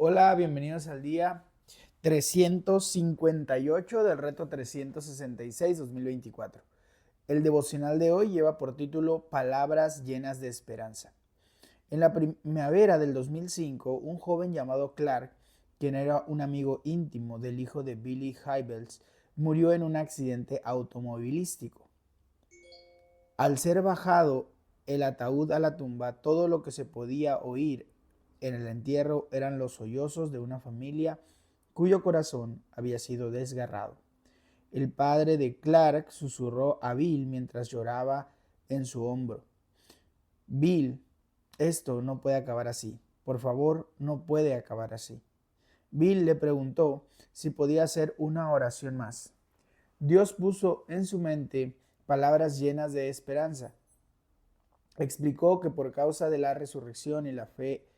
Hola, bienvenidos al día 358 del reto 366 2024. El devocional de hoy lleva por título Palabras llenas de esperanza. En la primavera del 2005, un joven llamado Clark, quien era un amigo íntimo del hijo de Billy Hybels, murió en un accidente automovilístico. Al ser bajado el ataúd a la tumba, todo lo que se podía oír en el entierro eran los sollozos de una familia cuyo corazón había sido desgarrado. El padre de Clark susurró a Bill mientras lloraba en su hombro. Bill, esto no puede acabar así. Por favor, no puede acabar así. Bill le preguntó si podía hacer una oración más. Dios puso en su mente palabras llenas de esperanza. Explicó que por causa de la resurrección y la fe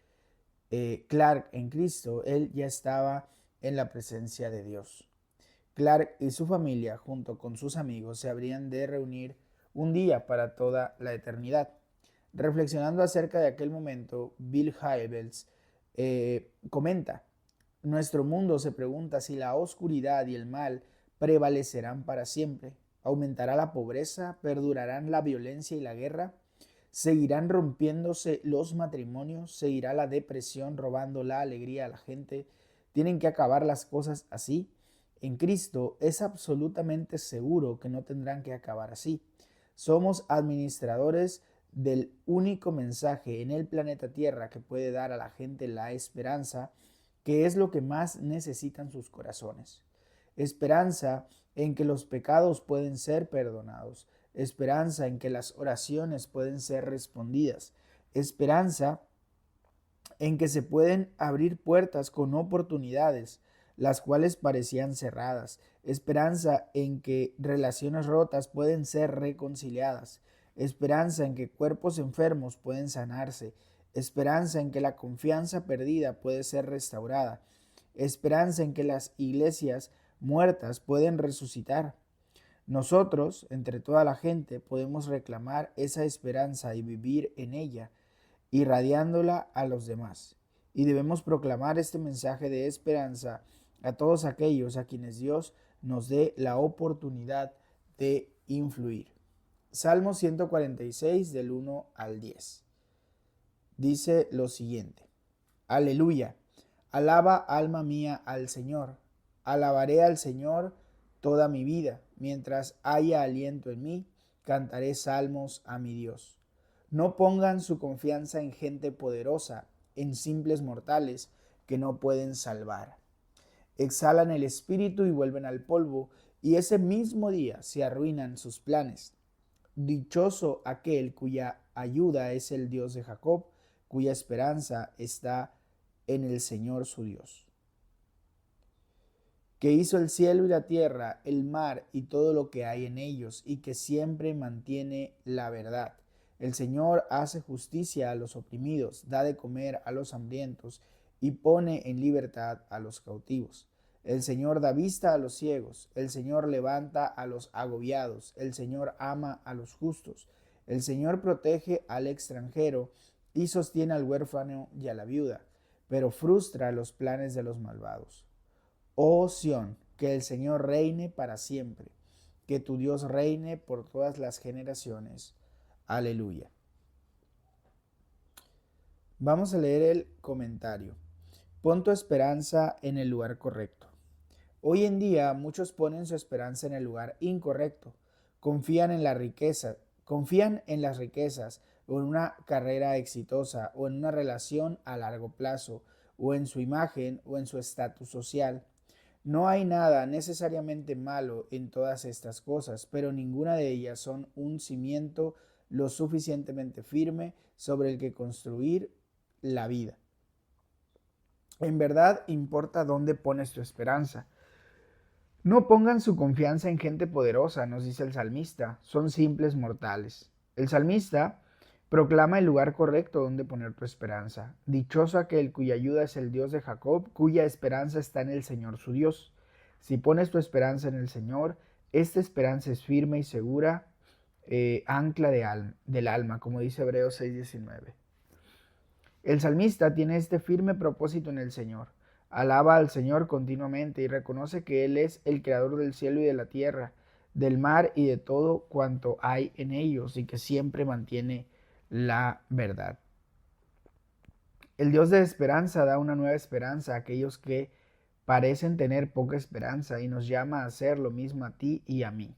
Clark en Cristo, él ya estaba en la presencia de Dios. Clark y su familia, junto con sus amigos, se habrían de reunir un día para toda la eternidad. Reflexionando acerca de aquel momento, Bill Hybels comenta, nuestro mundo se pregunta si la oscuridad y el mal prevalecerán para siempre. ¿Aumentará la pobreza? ¿Perdurarán la violencia y la guerra? ¿Seguirán rompiéndose los matrimonios? ¿Seguirá la depresión robando la alegría a la gente? ¿Tienen que acabar las cosas así? En Cristo es absolutamente seguro que no tendrán que acabar así. Somos administradores del único mensaje en el planeta Tierra que puede dar a la gente la esperanza, que es lo que más necesitan sus corazones. Esperanza en que los pecados pueden ser perdonados, esperanza en que las oraciones pueden ser respondidas, esperanza en que se pueden abrir puertas con oportunidades, las cuales parecían cerradas, esperanza en que relaciones rotas pueden ser reconciliadas, esperanza en que cuerpos enfermos pueden sanarse, esperanza en que la confianza perdida puede ser restaurada, esperanza en que las iglesias muertas pueden resucitar. Nosotros, entre toda la gente, podemos reclamar esa esperanza y vivir en ella, irradiándola a los demás. Y debemos proclamar este mensaje de esperanza a todos aquellos a quienes Dios nos dé la oportunidad de influir. Salmo 146 del 1 al 10. Dice lo siguiente. Aleluya. Alaba alma mía al Señor. Alabaré al Señor toda mi vida. Mientras haya aliento en mí, cantaré salmos a mi Dios. No pongan su confianza en gente poderosa, en simples mortales que no pueden salvar. Exhalan el espíritu y vuelven al polvo, y ese mismo día se arruinan sus planes. Dichoso aquel cuya ayuda es el Dios de Jacob, cuya esperanza está en el Señor su Dios, que hizo el cielo y la tierra, el mar y todo lo que hay en ellos, y que siempre mantiene la verdad. El Señor hace justicia a los oprimidos, da de comer a los hambrientos, y pone en libertad a los cautivos. El Señor da vista a los ciegos, el Señor levanta a los agobiados, el Señor ama a los justos, el Señor protege al extranjero y sostiene al huérfano y a la viuda, pero frustra los planes de los malvados. Oh Sión, que el Señor reine para siempre, que tu Dios reine por todas las generaciones. Aleluya. Vamos a leer el comentario. Pon tu esperanza en el lugar correcto. Hoy en día muchos ponen su esperanza en el lugar incorrecto. Confían en la riqueza, confían en las riquezas o en una carrera exitosa o en una relación a largo plazo o en su imagen o en su estatus social. No hay nada necesariamente malo en todas estas cosas, pero ninguna de ellas son un cimiento lo suficientemente firme sobre el que construir la vida. En verdad importa dónde pones tu esperanza. No pongan su confianza en gente poderosa, nos dice el salmista, son simples mortales. El salmista proclama el lugar correcto donde poner tu esperanza. Dichoso aquel cuya ayuda es el Dios de Jacob, cuya esperanza está en el Señor su Dios. Si pones tu esperanza en el Señor, esta esperanza es firme y segura, ancla del alma, como dice Hebreos 6:19. El salmista tiene este firme propósito en el Señor. Alaba al Señor continuamente y reconoce que Él es el creador del cielo y de la tierra, del mar y de todo cuanto hay en ellos, y que siempre mantiene la verdad. El Dios de esperanza da una nueva esperanza a aquellos que parecen tener poca esperanza y nos llama a hacer lo mismo a ti y a mí.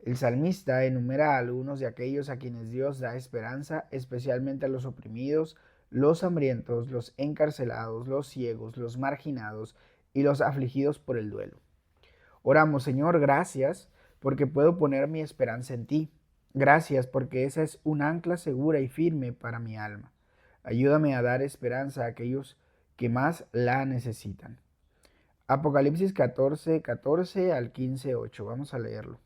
El salmista enumera a algunos de aquellos a quienes Dios da esperanza, especialmente a los oprimidos, los hambrientos, los encarcelados, los ciegos, los marginados y los afligidos por el duelo. Oramos, Señor, gracias porque puedo poner mi esperanza en ti. Gracias porque esa es un ancla segura y firme para mi alma. Ayúdame a dar esperanza a aquellos que más la necesitan. Apocalipsis 14, 14 al 15, 8. Vamos a leerlo.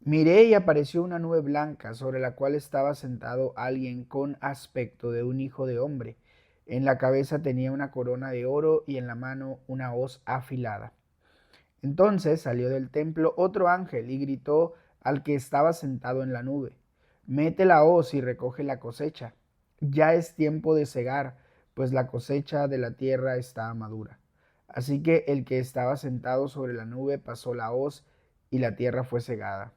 Miré y apareció una nube blanca sobre la cual estaba sentado alguien con aspecto de un hijo de hombre. En la cabeza tenía una corona de oro y en la mano una hoz afilada. Entonces salió del templo otro ángel y gritó al que estaba sentado en la nube: Mete la hoz y recoge la cosecha. Ya es tiempo de segar, pues la cosecha de la tierra está madura. Así que el que estaba sentado sobre la nube pasó la hoz y la tierra fue segada.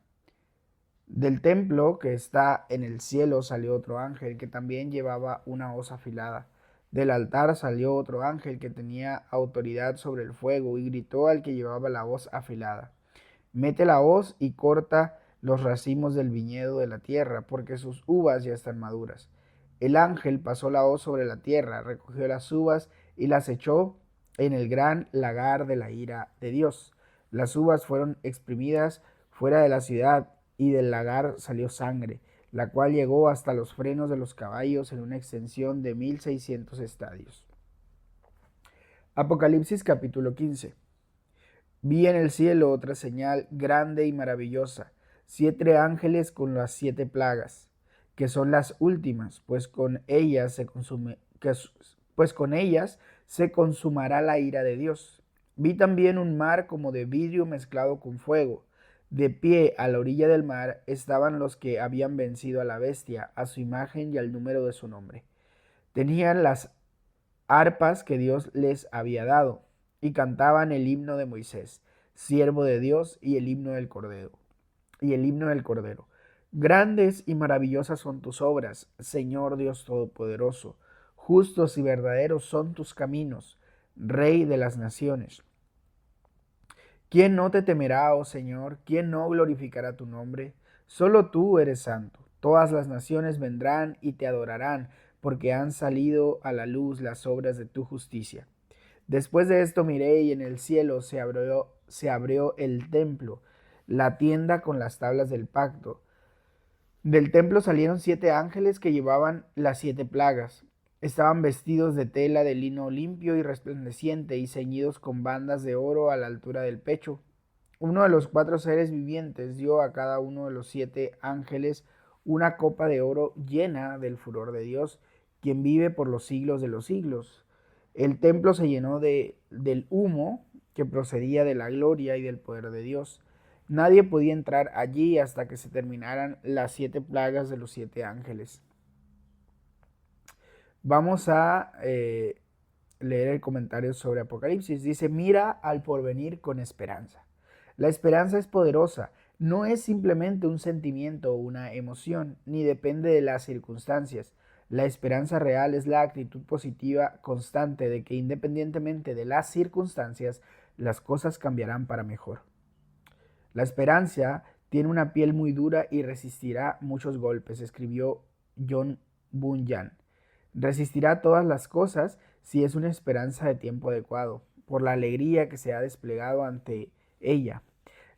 Del templo que está en el cielo salió otro ángel que también llevaba una hoz afilada. Del altar salió otro ángel que tenía autoridad sobre el fuego y gritó al que llevaba la hoz afilada: Mete la hoz y corta los racimos del viñedo de la tierra, porque sus uvas ya están maduras. El ángel pasó la hoz sobre la tierra, recogió las uvas y las echó en el gran lagar de la ira de Dios. Las uvas fueron exprimidas fuera de la ciudad y del lagar salió sangre, la cual llegó hasta los frenos de los caballos en una extensión de 1600 estadios. Apocalipsis capítulo 15. Vi en el cielo otra señal grande y maravillosa, 7 ángeles con las 7 plagas, que son las últimas, pues con ellas se consumará la ira de Dios. Vi también un mar como de vidrio mezclado con fuego. De pie a la orilla del mar estaban los que habían vencido a la bestia, a su imagen y al número de su nombre. Tenían las arpas que Dios les había dado, y cantaban el himno de Moisés, siervo de Dios, y el himno del Cordero. Grandes y maravillosas son tus obras, Señor Dios Todopoderoso. Justos y verdaderos son tus caminos, Rey de las naciones. ¿Quién no te temerá, oh Señor? ¿Quién no glorificará tu nombre? Solo tú eres santo. Todas las naciones vendrán y te adorarán, porque han salido a la luz las obras de tu justicia. Después de esto miré y en el cielo se abrió el templo, la tienda con las tablas del pacto. Del templo salieron 7 ángeles que llevaban las 7 plagas. Estaban vestidos de tela de lino limpio y resplandeciente y ceñidos con bandas de oro a la altura del pecho. Uno de los 4 seres vivientes dio a cada uno de los 7 ángeles una copa de oro llena del furor de Dios, quien vive por los siglos de los siglos. El templo se llenó del humo que procedía de la gloria y del poder de Dios. Nadie podía entrar allí hasta que se terminaran las 7 plagas de los 7 ángeles. Vamos a leer el comentario sobre Apocalipsis. Dice: mira al porvenir con esperanza. La esperanza es poderosa. No es simplemente un sentimiento o una emoción, ni depende de las circunstancias. La esperanza real es la actitud positiva constante de que independientemente de las circunstancias, las cosas cambiarán para mejor. La esperanza tiene una piel muy dura y resistirá muchos golpes, escribió John Bunyan. Resistirá todas las cosas si es una esperanza de tiempo adecuado, por la alegría que se ha desplegado ante ella.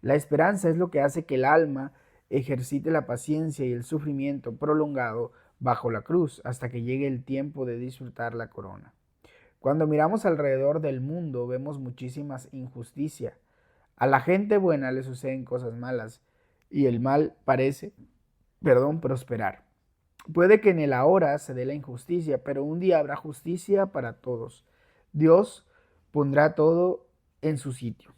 La esperanza es lo que hace que el alma ejercite la paciencia y el sufrimiento prolongado bajo la cruz hasta que llegue el tiempo de disfrutar la corona. Cuando miramos alrededor del mundo vemos muchísimas injusticias. A la gente buena le suceden cosas malas y el mal parece, prosperar. Puede que en el ahora se dé la injusticia, pero un día habrá justicia para todos. Dios pondrá todo en su sitio.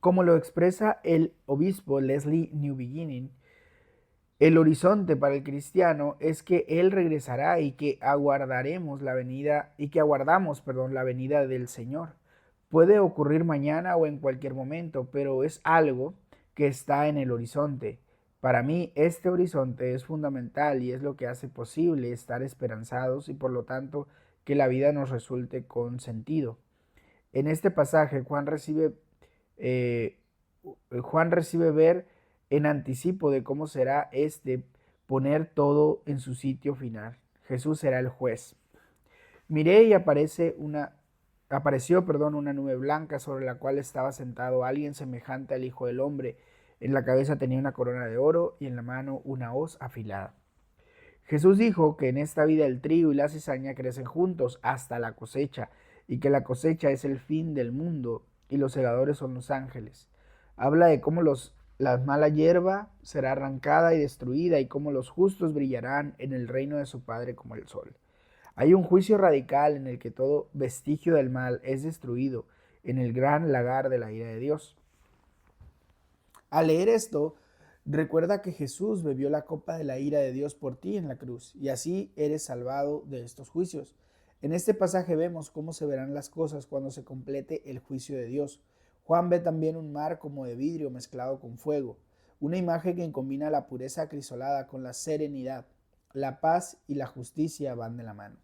Como lo expresa el obispo Leslie New Beginning, El horizonte para el cristiano es que Él regresará y que aguardaremos la venida y que aguardamos, perdón, la venida del Señor. Puede ocurrir mañana o en cualquier momento, pero es algo que está en el horizonte. Para mí, este horizonte es fundamental y es lo que hace posible estar esperanzados y por lo tanto que la vida nos resulte con sentido. En este pasaje, eh, Juan recibe ver en anticipo de cómo será poner todo en su sitio final. Jesús será el juez. Miré y apareció, una nube blanca sobre la cual estaba sentado alguien semejante al Hijo del Hombre. En la cabeza tenía una corona de oro y en la mano una hoz afilada. Jesús dijo que en esta vida el trigo y la cizaña crecen juntos hasta la cosecha, y que la cosecha es el fin del mundo y los segadores son los ángeles. Habla de cómo la mala hierba será arrancada y destruida y cómo los justos brillarán en el reino de su Padre como el sol. Hay un juicio radical en el que todo vestigio del mal es destruido en el gran lagar de la ira de Dios. Al leer esto, recuerda que Jesús bebió la copa de la ira de Dios por ti en la cruz, y así eres salvado de estos juicios. En este pasaje vemos cómo se verán las cosas cuando se complete el juicio de Dios. Juan ve también un mar como de vidrio mezclado con fuego, una imagen que combina la pureza acrisolada con la serenidad. La paz y la justicia van de la mano.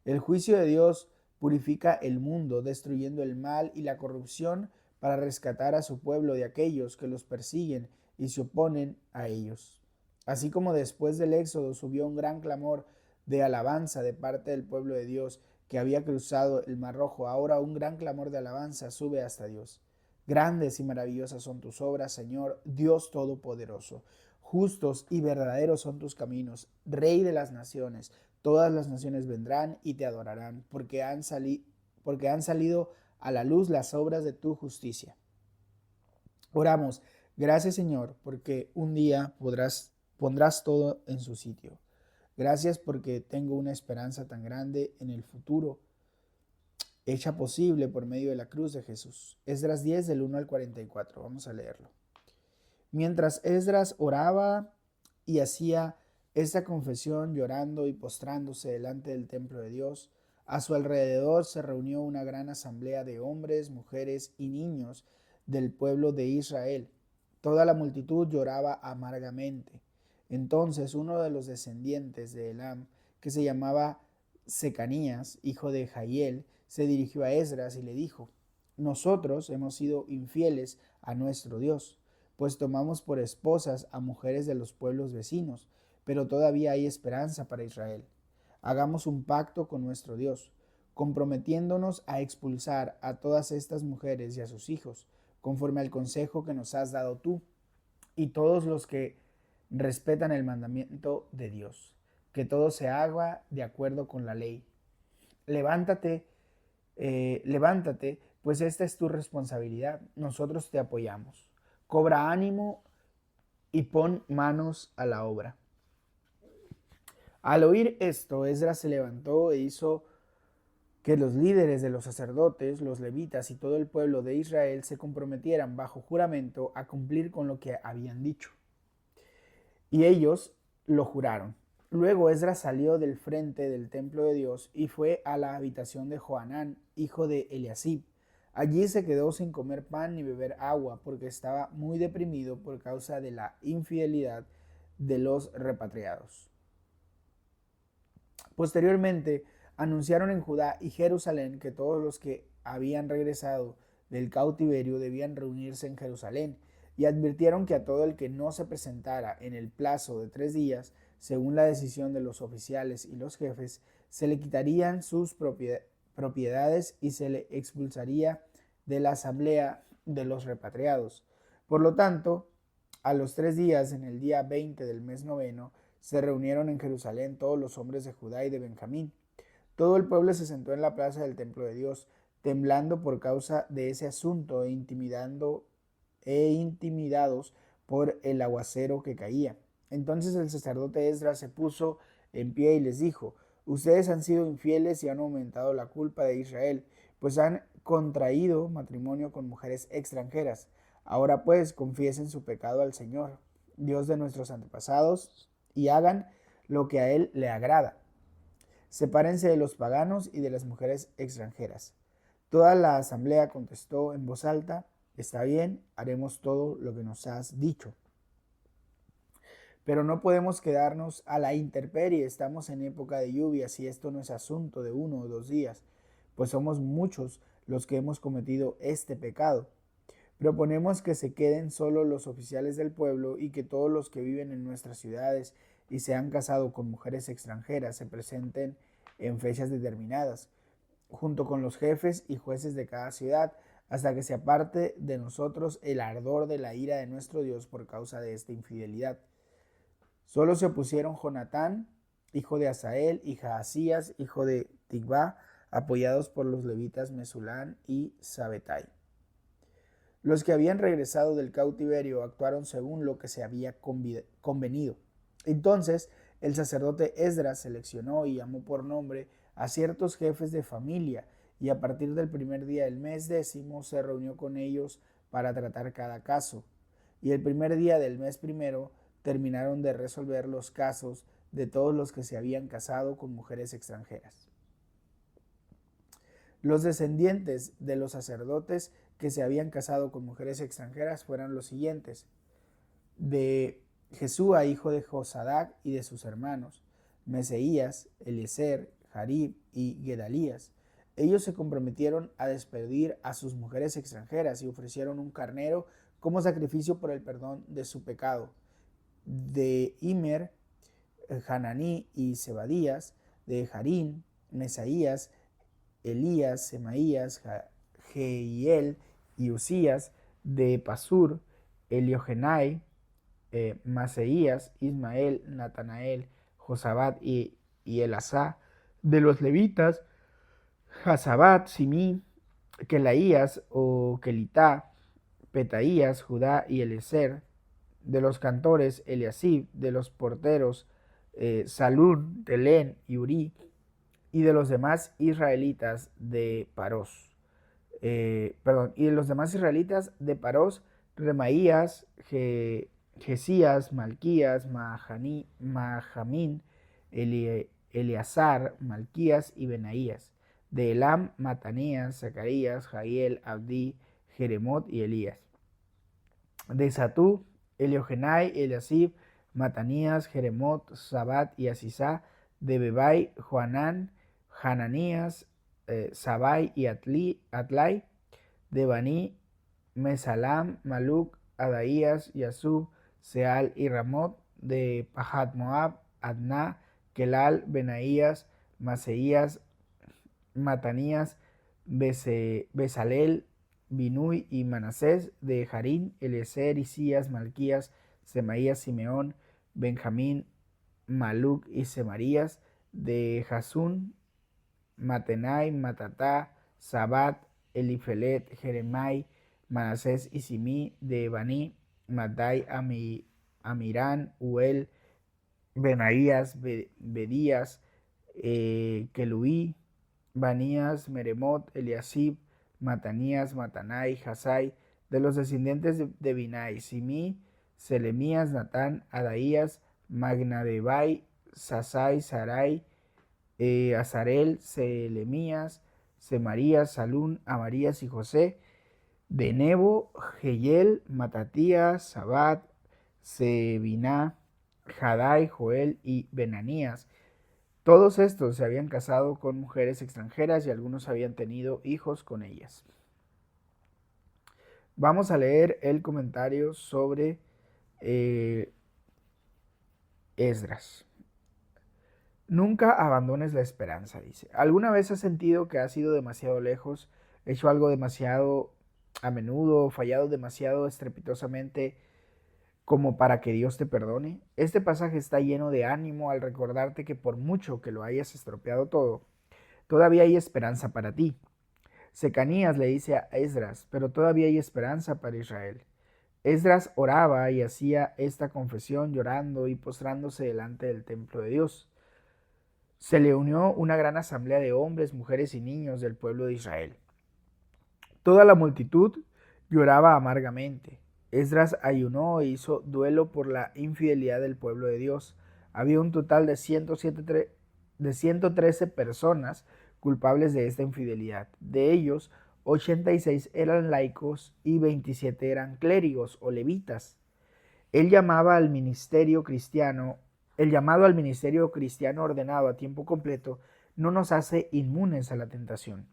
El juicio de Dios purifica el mundo, destruyendo el mal y la corrupción para rescatar a su pueblo de aquellos que los persiguen y se oponen a ellos. Así como después del Éxodo subió un gran clamor de alabanza de parte del pueblo de Dios que había cruzado el Mar Rojo, ahora un gran clamor de alabanza sube hasta Dios. Grandes y maravillosas son tus obras, Señor, Dios Todopoderoso. Justos y verdaderos son tus caminos, Rey de las naciones. Todas las naciones vendrán y te adorarán, porque han salido a la luz las obras de tu justicia. Oramos, gracias Señor, porque un día pondrás todo en su sitio. Gracias porque tengo una esperanza tan grande en el futuro, hecha posible por medio de la cruz de Jesús. Esdras 10 del 1 al 44, vamos a leerlo. Mientras Esdras oraba y hacía esta confesión llorando y postrándose delante del templo de Dios, a su alrededor se reunió una gran asamblea de hombres, mujeres y niños del pueblo de Israel. Toda la multitud lloraba amargamente. Entonces uno de los descendientes de Elam, que se llamaba Secanías, hijo de Jahiel, se dirigió a Esdras y le dijo: Nosotros hemos sido infieles a nuestro Dios, pues tomamos por esposas a mujeres de los pueblos vecinos, pero todavía hay esperanza para Israel. Hagamos un pacto con nuestro Dios, comprometiéndonos a expulsar a todas estas mujeres y a sus hijos, conforme al consejo que nos has dado tú, y todos los que respetan el mandamiento de Dios, que todo se haga de acuerdo con la ley. Levántate, levántate, pues esta es tu responsabilidad, nosotros te apoyamos. Cobra ánimo y pon manos a la obra. Al oír esto, Esdras se levantó e hizo que los líderes de los sacerdotes, los levitas y todo el pueblo de Israel se comprometieran bajo juramento a cumplir con lo que habían dicho. Y ellos lo juraron. Luego Esdras salió del frente del templo de Dios y fue a la habitación de Johanán, hijo de Eliasib. Allí se quedó sin comer pan ni beber agua porque estaba muy deprimido por causa de la infidelidad de los repatriados. Posteriormente, anunciaron en Judá y Jerusalén que todos los que habían regresado del cautiverio debían reunirse en Jerusalén, y advirtieron que a todo el que no se presentara en el plazo de 3 días, según la decisión de los oficiales y los jefes, se le quitarían sus propiedades y se le expulsaría de la asamblea de los repatriados. Por lo tanto, a los 3 días, en el día 20 del mes noveno, se reunieron en Jerusalén todos los hombres de Judá y de Benjamín. Todo el pueblo se sentó en la plaza del templo de Dios, temblando por causa de ese asunto intimidados por el aguacero que caía. Entonces el sacerdote Esdras se puso en pie y les dijo: Ustedes han sido infieles y han aumentado la culpa de Israel, pues han contraído matrimonio con mujeres extranjeras. Ahora pues confiesen su pecado al Señor. Dios de nuestros antepasados, y hagan lo que a Él le agrada. Sepárense de los paganos y de las mujeres extranjeras. Toda la asamblea contestó en voz alta: está bien, haremos todo lo que nos has dicho. Pero no podemos quedarnos a la intemperie, estamos en época de lluvias y esto no es asunto de 1 o 2 días, pues somos muchos los que hemos cometido este pecado. Proponemos que se queden solo los oficiales del pueblo y que todos los que viven en nuestras ciudades y se han casado con mujeres extranjeras se presenten en fechas determinadas, junto con los jefes y jueces de cada ciudad, hasta que se aparte de nosotros el ardor de la ira de nuestro Dios por causa de esta infidelidad. Solo se opusieron Jonatán, hijo de Asael, y Jaasías, hijo de Tigba, apoyados por los levitas Mesulán y Sabetai. Los que habían regresado del cautiverio actuaron según lo que se había convenido. Entonces el sacerdote Esdras seleccionó y llamó por nombre a ciertos jefes de familia, y a partir del primer día del mes 10 se reunió con ellos para tratar cada caso. Y el primer día del mes primero terminaron de resolver los casos de todos los que se habían casado con mujeres extranjeras. Los descendientes de los sacerdotes que se habían casado con mujeres extranjeras fueron los siguientes: de Jesúa, hijo de Josadac, y de sus hermanos, Meseías, Eliezer, Jarib y Gedalías. Ellos se comprometieron a despedir a sus mujeres extranjeras y ofrecieron un carnero como sacrificio por el perdón de su pecado. De Immer, Hananí y Zebadías; de Harim, Mesaías, Elías, Semaías, Jehiel y Usías; de Pasur, Eliojenai, Maseías, Ismael, Natanael, Josabat y Elasá; de los levitas, Jasabat, Simí, Kelaías o Kelitá, Petaías, Judá y Eliezer; de los cantores, Eliasib; de los porteros, Salún, Telén y Urí; y de los demás israelitas de Paros. Y de los demás israelitas de Paros, Remaías, Jesías, Malquías, Majamín, Eleazar, Malquías y Benaías. De Elam, Matanías, Zacarías, Jahiel, Abdí, Jeremot y Elías. De Satú, Eliojenai, Eliasib, Matanías, Jeremot, Sabat y Asisá. De Bebai, Joanán, Hananías, Sabai y Atlai. De Baní, Mesalam, Maluc, Adaías, Yasub, Seal y Ramot. De Pahat Moab, Adná, Kelal, Benaías, Maseías, Matanías, Besalel, Binui y Manasés. De Harín, Eliezer, Isías, Malquías, Semaías, Simeón, Benjamín, Maluc y Semarías. De Jasún, Matenai, Matatá, Sabat, Elifelet, Jeremai, Manasés y Simí. De Baní, Matai, Amirán, Uel, Benaías, Bedías, Keluí, Banías, Meremot, Eliasib, Matanías, Matanai, Jasai. De los descendientes de Binai, Simí, Selemías, Natán, Adaías, Magnadebai, Sasai, Sarai, Azarel, Selemías, Semarías, Salún, Amarías y José. De Nebo, Jeyel, Matatías, Sabat, Sebiná, Jadai, Joel y Benanías. Todos estos se habían casado con mujeres extranjeras y algunos habían tenido hijos con ellas. Vamos a leer el comentario sobre Esdras. Nunca abandones la esperanza, dice. ¿Alguna vez has sentido que has ido demasiado lejos, hecho algo demasiado a menudo, fallado demasiado estrepitosamente como para que Dios te perdone? Este pasaje está lleno de ánimo al recordarte que por mucho que lo hayas estropeado todo, todavía hay esperanza para ti. Secanías le dice a Esdras: pero todavía hay esperanza para Israel. Esdras oraba y hacía esta confesión llorando y postrándose delante del templo de Dios. Se le unió una gran asamblea de hombres, mujeres y niños del pueblo de Israel. Toda la multitud lloraba amargamente. Esdras ayunó e hizo duelo por la infidelidad del pueblo de Dios. Había un total de 113 personas culpables de esta infidelidad. De ellos, 86 eran laicos y 27 eran clérigos o levitas. El llamado al ministerio cristiano ordenado a tiempo completo no nos hace inmunes a la tentación.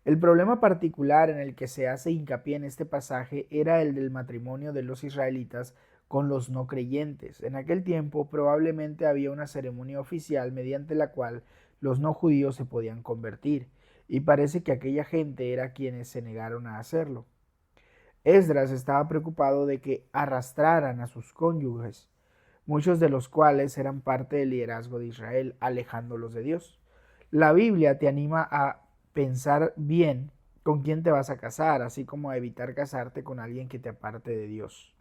El problema particular en el que se hace hincapié en este pasaje era el del matrimonio de los israelitas con los no creyentes. En aquel tiempo probablemente había una ceremonia oficial mediante la cual los no judíos se podían convertir, y parece que aquella gente era quienes se negaron a hacerlo. Esdras estaba preocupado de que arrastraran a sus cónyuges, muchos de los cuales eran parte del liderazgo de Israel, alejándolos de Dios. La Biblia te anima a pensar bien con quién te vas a casar, así como a evitar casarte con alguien que te aparte de Dios.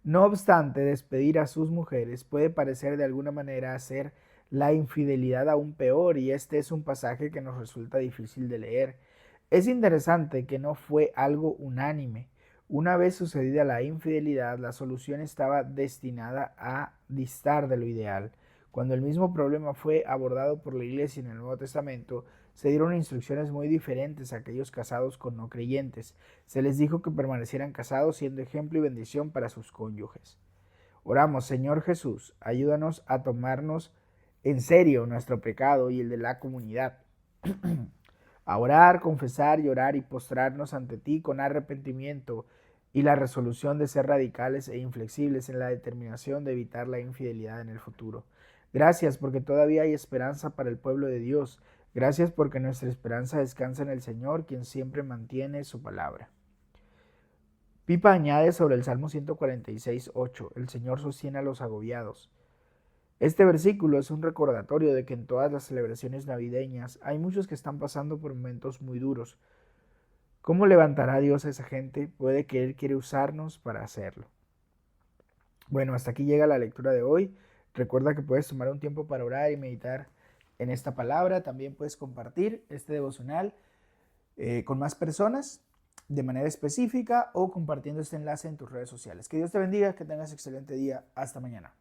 No obstante, despedir a sus mujeres puede parecer de alguna manera hacer la infidelidad aún peor, y este es un pasaje que nos resulta difícil de leer. Es interesante que no fue algo unánime. Una vez sucedida la infidelidad, la solución estaba destinada a distar de lo ideal. Cuando el mismo problema fue abordado por la Iglesia en el Nuevo Testamento, se dieron instrucciones muy diferentes a aquellos casados con no creyentes. Se les dijo que permanecieran casados siendo ejemplo y bendición para sus cónyuges. Oramos, Señor Jesús, ayúdanos a tomarnos en serio nuestro pecado y el de la comunidad. A orar, confesar, llorar y postrarnos ante ti con arrepentimiento y la resolución de ser radicales e inflexibles en la determinación de evitar la infidelidad en el futuro. Gracias porque todavía hay esperanza para el pueblo de Dios. Gracias porque nuestra esperanza descansa en el Señor, quien siempre mantiene su palabra. Pipa añade sobre el Salmo 146:8, el Señor sostiene a los agobiados. Este versículo es un recordatorio de que en todas las celebraciones navideñas hay muchos que están pasando por momentos muy duros. ¿Cómo levantará Dios a esa gente? Puede que Él quiere usarnos para hacerlo. Bueno, hasta aquí llega la lectura de hoy. Recuerda que puedes tomar un tiempo para orar y meditar en esta palabra. También puedes compartir este devocional con más personas de manera específica o compartiendo este enlace en tus redes sociales. Que Dios te bendiga, que tengas excelente día. Hasta mañana.